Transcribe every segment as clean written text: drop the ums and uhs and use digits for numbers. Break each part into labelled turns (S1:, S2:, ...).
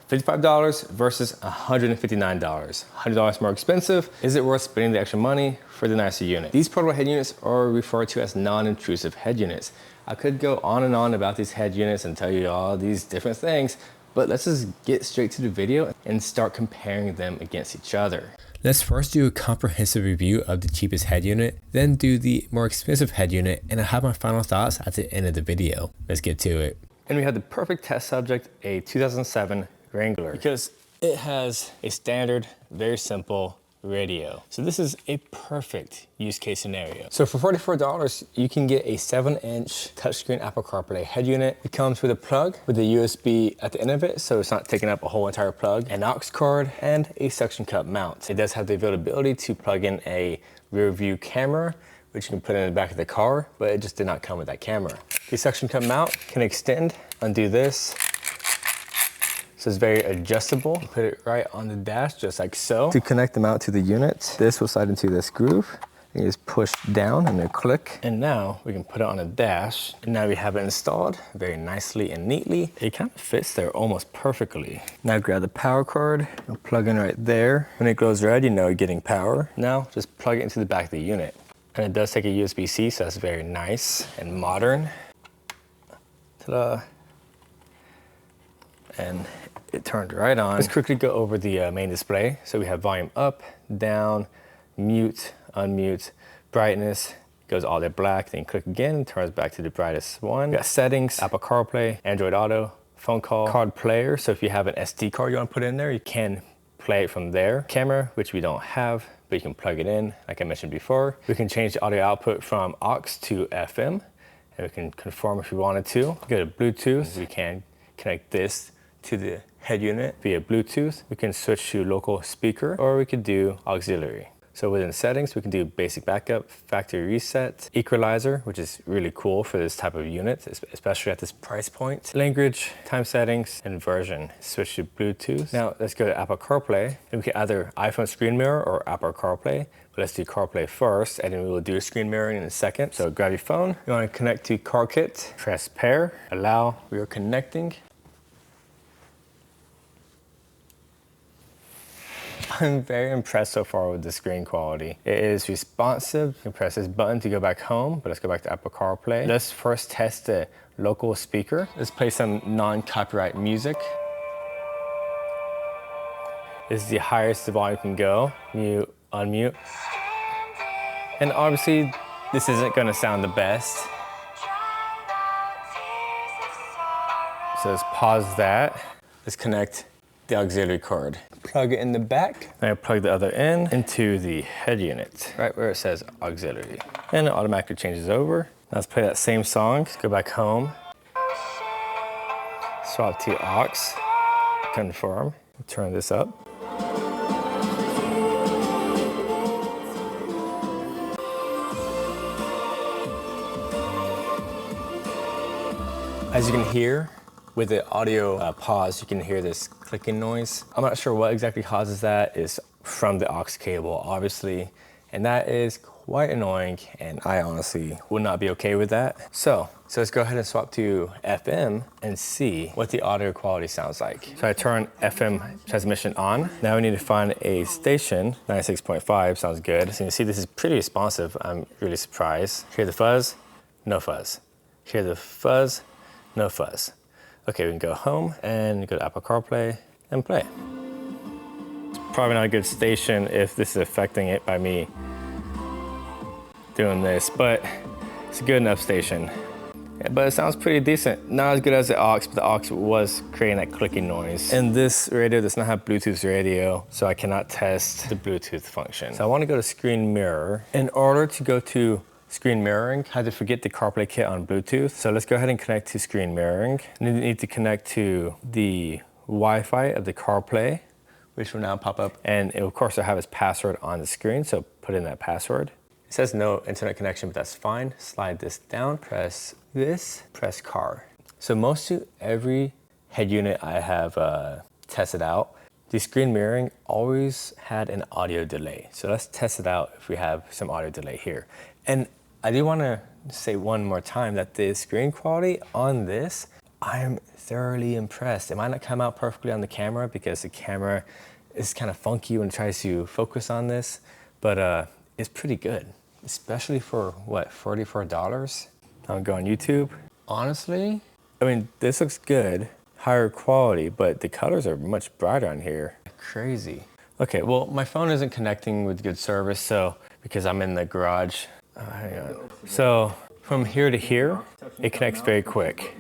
S1: $55 versus $159. $100 more expensive. Is it worth spending the extra money for the nicer unit? These portable head units are referred to as non-intrusive head units. I could go on and on about these head units and tell you all these different things, but let's just get straight to the video and start comparing them against each other. Let's first do a comprehensive review of the cheapest head unit, then do the more expensive head unit, and I'll have my final thoughts at the end of the video. Let's get to it. And we have the perfect test subject, a 2007 Wrangler, because it has a standard, very simple radio. So this is a perfect use case scenario. So for $44, you can get a 7-inch touchscreen Apple CarPlay head unit. It comes with a plug with a USB at the end of it, so it's not taking up a whole entire plug, an aux cord, and a suction cup mount. It does have the availability to plug in a rear view camera, which you can put in the back of the car, but it just did not come with that camera. The suction cup mount can extend, undo this. So it's very adjustable. Put it right on the dash, just like so. To connect the mount to the unit, this will slide into this groove. And you just push down and then click. And now we can put it on the dash. And now we have it installed very nicely and neatly. It kind of fits there almost perfectly. Now grab the power cord and plug in right there. When it glows red, you know you're getting power. Now just plug it into the back of the unit. And it does take a USB-C, so that's very nice and modern. Ta-da. And it turned right on. Let's quickly go over the main display. So we have volume up, down, mute, unmute, brightness, goes all the way black, then you click again, turns back to the brightest one. We got settings, Apple CarPlay, Android Auto, phone call, card player. So if you have an SD card you want to put in there, you can play it from there. Camera, which we don't have, but you can plug it in, like I mentioned before. We can change the audio output from aux to FM, and we can conform if we wanted to. Go to Bluetooth, we can connect this to the head unit via Bluetooth. We can switch to local speaker, or we could do auxiliary. So within settings, we can do basic backup, factory reset, equalizer, which is really cool for this type of unit, especially at this price point. Language, time settings, and version. Switch to Bluetooth. Now let's go to Apple CarPlay, and we can either iPhone screen mirror or Apple CarPlay. But let's do CarPlay first, and then we will do screen mirroring in a second. So grab your phone, you want to connect to CarKit, press pair, allow, we are connecting. I'm very impressed so far with the screen quality. It is responsive. You can press this button to go back home, but let's go back to Apple CarPlay. Let's first test the local speaker. Let's play some non-copyright music. This is the highest the volume can go. Mute, unmute. And obviously, this isn't gonna sound the best. So let's pause that. Let's connect the auxiliary cord. Plug it in the back. Then I plug the other end into the head unit, right where it says auxiliary. And it automatically changes over. Now let's play that same song. Let's go back home. Swap to aux, confirm. Turn this up. As you can hear, with the audio pause, you can hear this clicking noise. I'm not sure what exactly causes that. It's from the aux cable, obviously, and that is quite annoying, and I honestly would not be okay with that. So let's go ahead and swap to FM and see what the audio quality sounds like. So I turn FM transmission on. Now we need to find a station. 96.5 sounds good. So you can see this is pretty responsive. I'm really surprised. Hear the fuzz, no fuzz. Hear the fuzz, no fuzz. Okay, we can go home and go to Apple CarPlay and play. It's probably not a good station if this is affecting it by me doing this, but it's a good enough station. Yeah, but it sounds pretty decent. Not as good as the aux, but the aux was creating that clicking noise. And this radio does not have Bluetooth radio, so I cannot test the Bluetooth function. So I want to go to screen mirror. In order to go to screen mirroring, I had to forget the CarPlay kit on Bluetooth. So let's go ahead and connect to screen mirroring. And then you need to connect to the Wi-Fi of the CarPlay, which will now pop up. And it, of course, will have its password on the screen, so put in that password. It says no internet connection, but that's fine. Slide this down, press this, press car. So most of every head unit I have tested out, the screen mirroring always had an audio delay. So let's test it out if we have some audio delay here. And I do want to say one more time that the screen quality on this, I'm thoroughly impressed. It might not come out perfectly on the camera because the camera is kind of funky when it tries to focus on this, but it's pretty good, especially for what, $44? I'll go on YouTube. Honestly, I mean, this looks good, higher quality, but the colors are much brighter on here. Crazy. Okay, well, my phone isn't connecting with good service, so because I'm in the garage. Hang on. So from here to here, it connects very quick.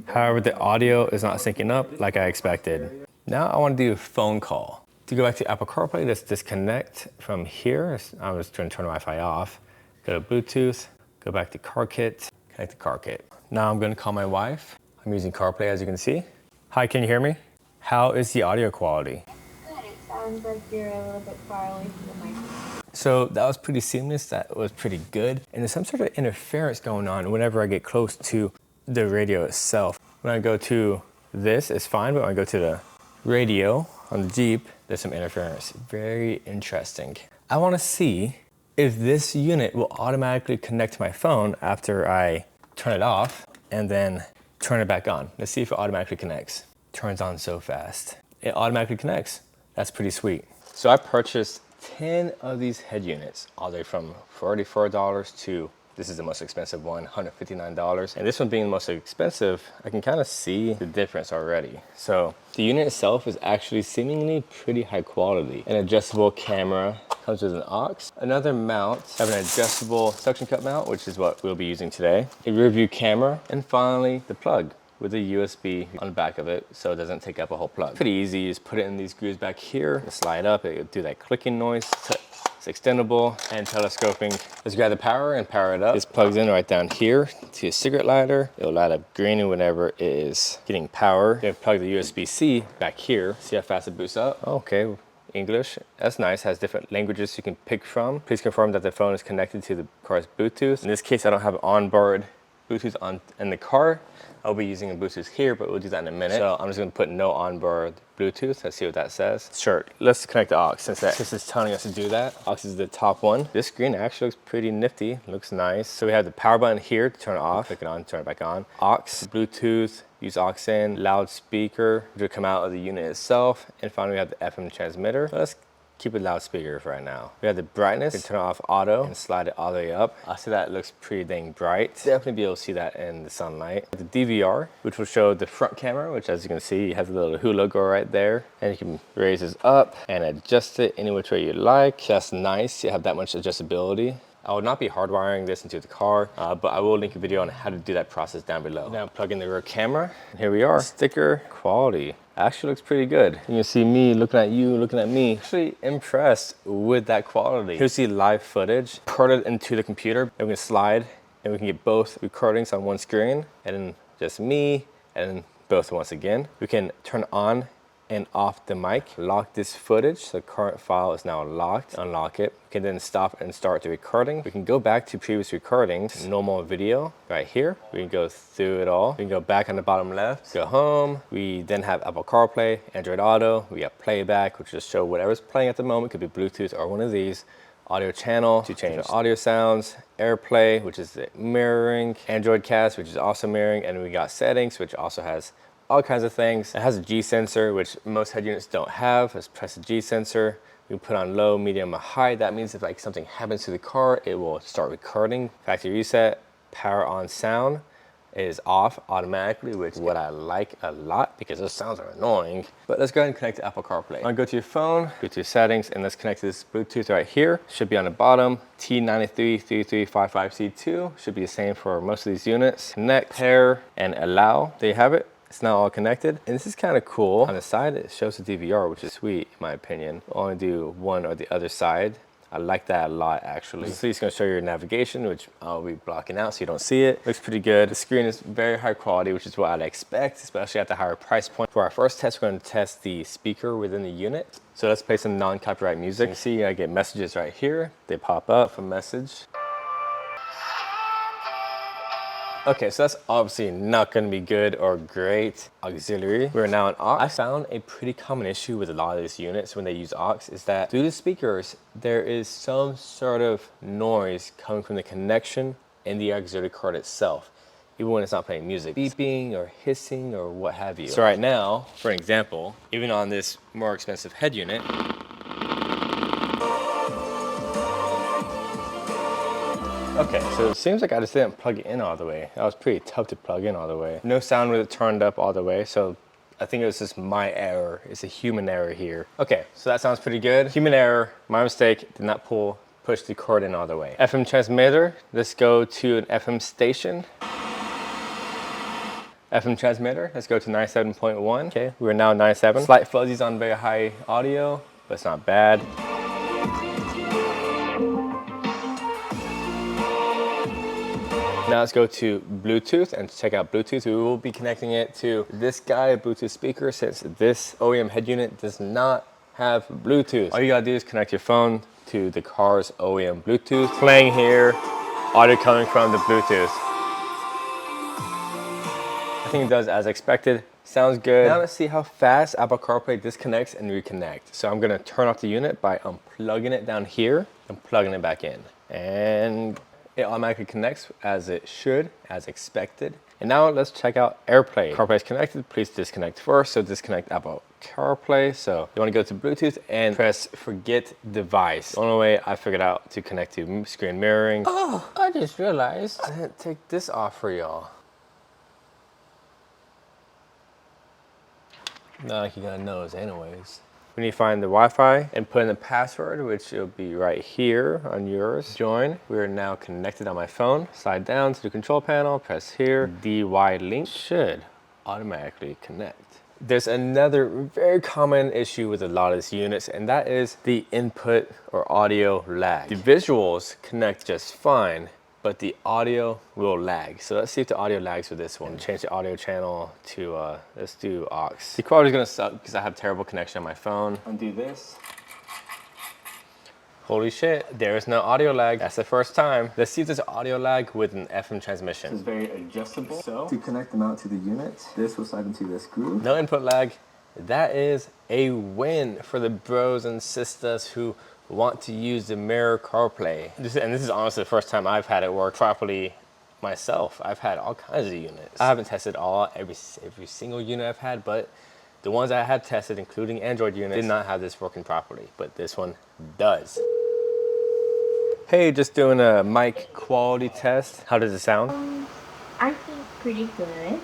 S1: However, the audio is not syncing up like I expected. Now I want to do a phone call. To go back to Apple CarPlay, let's disconnect from here. I was trying to turn Wi-Fi off. Go to Bluetooth, go back to CarKit, connect to CarKit. Now I'm going to call my wife. I'm using CarPlay, as you can see. Hi, can you hear me? How is the audio quality?
S2: Good. It sounds like you're a little bit far away from the microphone.
S1: So that was pretty seamless. That was pretty good. And there's some sort of interference going on whenever I get close to the radio itself. When I go to this, it's fine, but when I go to the radio on the Jeep, there's some interference. Very interesting. I want to see if this unit will automatically connect to my phone after I turn it off and then turn it back on. Let's see if it automatically connects. Turns on so fast. It automatically connects. That's pretty sweet. So I purchased 10 of these head units, all the way from $44 to, this is the most expensive one, $159. And this one being the most expensive, I can kind of see the difference already. So the unit itself is actually seemingly pretty high quality. An adjustable camera, comes with an aux. Another mount, have an adjustable suction cup mount, which is what we'll be using today. A rear view camera, and finally the plug with a USB on the back of it so it doesn't take up a whole plug. Pretty easy, you just put it in these grooves back here, slide up, it'll do that clicking noise. It's extendable and telescoping. Let's grab the power and power it up. This plugs in right down here to a cigarette lighter. It'll light up green whenever it is getting power. You plug the USB-C back here. See how fast it boots up? Okay, English. That's nice, has different languages you can pick from. Please confirm that the phone is connected to the car's Bluetooth. In this case, I don't have onboard Bluetooth on in the car. I'll be using a Bluetooth here, but we'll do that in a minute. So I'm just gonna put no onboard Bluetooth. Let's see what that says. Sure, let's connect the aux since it's telling us to do that. Aux is the top one. This screen actually looks pretty nifty, looks nice. So we have the power button here to turn it off, click it on, turn it back on. Aux, Bluetooth, use aux in, loudspeaker, which will come out of the unit itself. And finally we have the FM transmitter. So let's keep it loudspeaker for right now. We have the brightness, you can turn off auto and slide it all the way up. I see that it looks pretty dang bright. Definitely be able to see that in the sunlight. The DVR, which will show the front camera, which as you can see, has a little Who logo right there. And you can raise this up and adjust it any which way you like. That's nice, you have that much adjustability. I will not be hardwiring this into the car, but I will link a video on how to do that process down below. Now plug in the rear camera, and here we are. Sticker quality actually looks pretty good. You can see me looking at you, looking at me. Actually impressed with that quality. Here's the live footage. Put it into the computer, and we can slide, and we can get both recordings on one screen, and then just me, and then both once again. We can turn on and off the mic, lock this footage. The current file is now locked. Unlock it. We can then stop and start the recording. We can go back to previous recordings, normal video right here. We can go through it all. We can go back on the bottom left, go home. We then have Apple CarPlay, Android Auto. We have playback, which just show whatever's playing at the moment. Could be Bluetooth or one of these. Audio channel to change audio sounds, AirPlay, which is the mirroring, Android Cast, which is also mirroring, and we got settings, which also has all kinds of things. It has a G sensor, which most head units don't have. Let's press the G sensor. We put on low, medium, or high. That means if like something happens to the car, it will start recording. Factory reset, power on sound is off automatically, which is what I like a lot because those sounds are annoying. But let's go ahead and connect to Apple CarPlay. I'll go to your phone, go to settings, and let's connect to this Bluetooth right here. Should be on the bottom. T933355C2 should be the same for most of these units. Connect, pair, and allow. There you have it. It's now all connected. And this is kind of cool. On the side, it shows the DVR, which is sweet in my opinion. I'll only do one or the other side. I like that a lot actually. So it's gonna show your navigation, which I'll be blocking out so you don't see it. Looks pretty good. The screen is very high quality, which is what I'd expect, especially at the higher price point. For our first test, we're gonna test the speaker within the unit. So let's play some non-copyright music. You can see I get messages right here. They pop up, a message. Okay, so that's obviously not gonna be good or great. Auxiliary, we're now on aux. I found a pretty common issue with a lot of these units when they use aux is that through the speakers, there is some sort of noise coming from the connection and the auxiliary card itself. even when it's not playing music, beeping or hissing or what have you. So right now, for an example, even on this more expensive head unit, okay, so it seems like I just didn't plug it in all the way. That was pretty tough to plug in all the way. No sound with it turned up all the way, so I think it was just my error. It's a human error here. Okay, so that sounds pretty good. Human error, my mistake, did not push the cord in all the way. FM transmitter, let's go to an FM station. FM transmitter, let's go to 97.1. Okay, we're now 97. Slight fuzzies on very high audio, but it's not bad. Now let's go to Bluetooth and check out Bluetooth. We will be connecting it to this guy Bluetooth speaker since this OEM head unit does not have Bluetooth. All you gotta do is connect your phone to the car's OEM Bluetooth. Playing here, audio coming from the Bluetooth. I think it does as expected. Sounds good. Now let's see how fast Apple CarPlay disconnects and reconnects. So I'm gonna turn off the unit by unplugging it down here and plugging it back in. And it automatically connects as it should, as expected. And now let's check out AirPlay. CarPlay is connected, please disconnect first. So disconnect Apple CarPlay. So you wanna go to Bluetooth and press forget device. The only way I figured out to connect to screen mirroring. Oh, I just realized I didn't take this off for y'all. Not like you're gonna notice anyways. We need to find the Wi-Fi and put in the password, which will be right here on yours. Join. We are now connected on my phone. Slide down to the control panel, press here. DY link should automatically connect. There's another very common issue with a lot of these units, and that is the input or audio lag. The visuals connect just fine, but the audio will lag. So let's see if the audio lags with this one. Change the audio channel to, let's do aux. The quality is gonna suck because I have terrible connection on my phone. Undo this. Holy shit, there is no audio lag. That's the first time. Let's see if there's audio lag with an FM transmission. This is very adjustable. So to connect them out to the unit, this will slide into this groove. No input lag. That is a win for the bros and sisters who want to use the mirror CarPlay. This is honestly the first time I've had it work properly myself. I've had all kinds of units. I haven't tested every single unit I've had, but the ones I have tested, including Android units, did not have this working properly, but this one does. Hey, just doing a mic quality test. How does it sound?
S2: I think pretty good.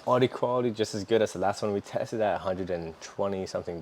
S1: Audio quality just as good as the last one we tested at $120 something.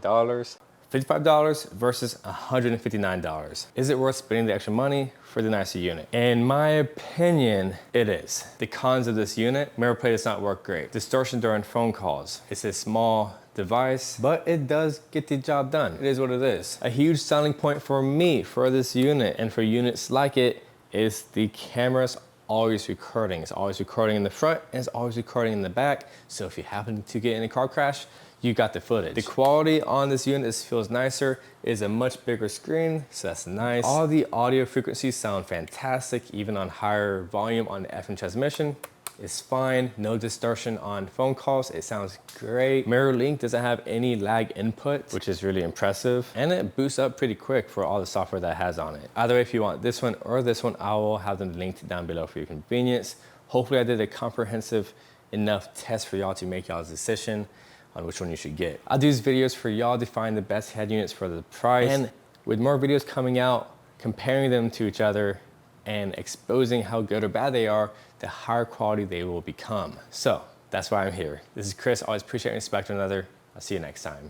S1: $55 versus $159. Is it worth spending the extra money for the nicer unit? In my opinion, it is. The cons of this unit, mirror play does not work great. Distortion during phone calls. It's a small device, but it does get the job done. It is what it is. A huge selling point for me for this unit and for units like it is the camera's always recording. It's always recording in the front and it's always recording in the back. So if you happen to get in a car crash, you got the footage. The quality on this unit feels nicer. It is a much bigger screen, so that's nice. All the audio frequencies sound fantastic, even on higher volume on the FM transmission. It's fine, no distortion on phone calls. It sounds great. Mirror Link doesn't have any lag input, which is really impressive. And it boosts up pretty quick for all the software that it has on it. Either way, if you want this one or this one, I will have them linked down below for your convenience. Hopefully I did a comprehensive enough test for y'all to make y'all's decision on which one you should get. I'll do these videos for y'all to find the best head units for the price. And with more videos coming out, comparing them to each other and exposing how good or bad they are, the higher quality they will become. So that's why I'm here. This is Chris. Always appreciate and respect one another. I'll see you next time.